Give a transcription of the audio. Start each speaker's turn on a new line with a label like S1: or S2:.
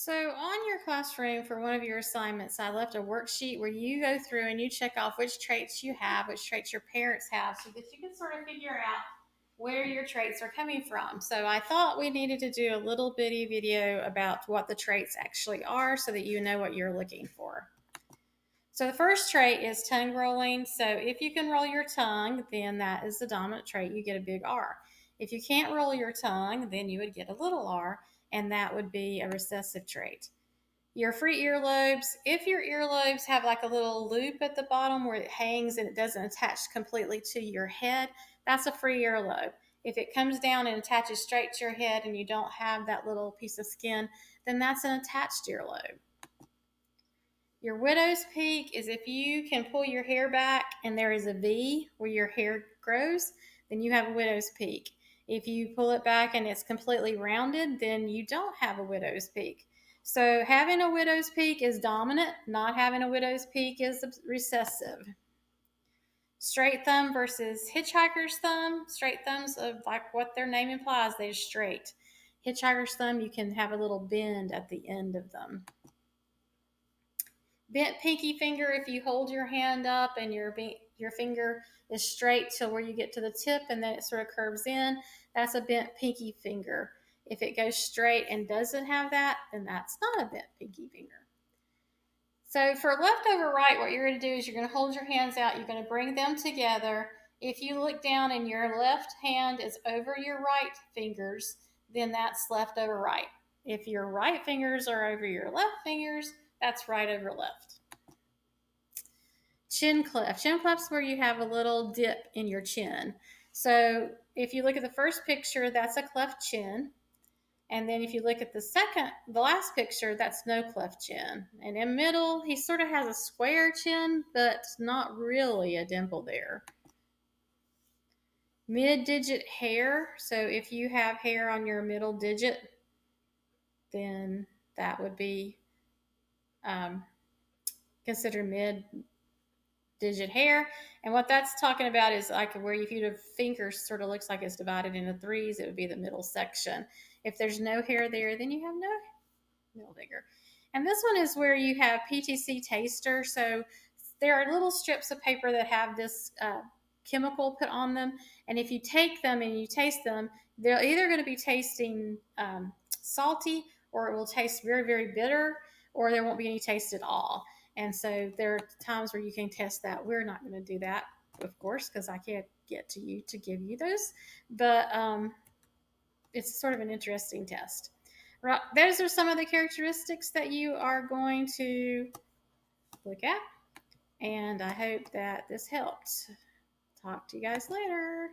S1: So on your classroom for one of your assignments, I left a worksheet where you go through and you check off which traits you have, which traits your parents have, so that you can sort of figure out where your traits are coming from. So I thought we needed to do a little bitty video about what the traits actually are so that you know what you're looking for. So the first trait is tongue rolling. So if you can roll your tongue, then that is the dominant trait. You get a big R. If you can't roll your tongue, then you would get a little r, and that would be a recessive trait. Your free earlobes, if your earlobes have like a little loop at the bottom where it hangs and it doesn't attach completely to your head, that's a free earlobe. If it comes down and attaches straight to your head and you don't have that little piece of skin, then that's an attached earlobe. Your widow's peak is if you can pull your hair back and there is a V where your hair grows, then you have a widow's peak. If you pull it back and it's completely rounded, then you don't have a widow's peak. So having a widow's peak is dominant, not having a widow's peak is recessive. Straight thumb versus hitchhiker's thumb. Straight thumbs, of like what their name implies, they're straight. Hitchhiker's thumb, you can have a little bend at the end of them. Bent pinky finger, if you hold your hand up and your finger is straight till where you get to the tip and then it sort of curves in, that's a bent pinky finger. If it goes straight and doesn't have that, then that's not a bent pinky finger. So for left over right, what you're going to do is you're going to hold your hands out, you're going to bring them together. If you look down and your left hand is over your right fingers, then that's left over right. If your right fingers are over your left fingers, that's right over left. Chin cleft. Chin cleft's where you have a little dip in your chin. So if you look at the first picture, that's a cleft chin. And then if you look at the last picture, that's no cleft chin. And in middle, he sort of has a square chin, but not really a dimple there. Mid-digit hair. So if you have hair on your middle digit, then that would be considered mid-digit hair. And what that's talking about is like where if your finger sort of looks like it's divided into threes, it would be the middle section. If there's no hair there, then you have no middle finger. And this one is where you have PTC taster. So there are little strips of paper that have this chemical put on them. And if you take them and you taste them, they're either going to be tasting salty, or it will taste very, very bitter, or there won't be any taste at all. And so there are times where you can test that. We're not going to do that, of course, because I can't get to you to give you those. But it's sort of an interesting test. Right, those are some of the characteristics that you are going to look at. And I hope that this helped. Talk to you guys later.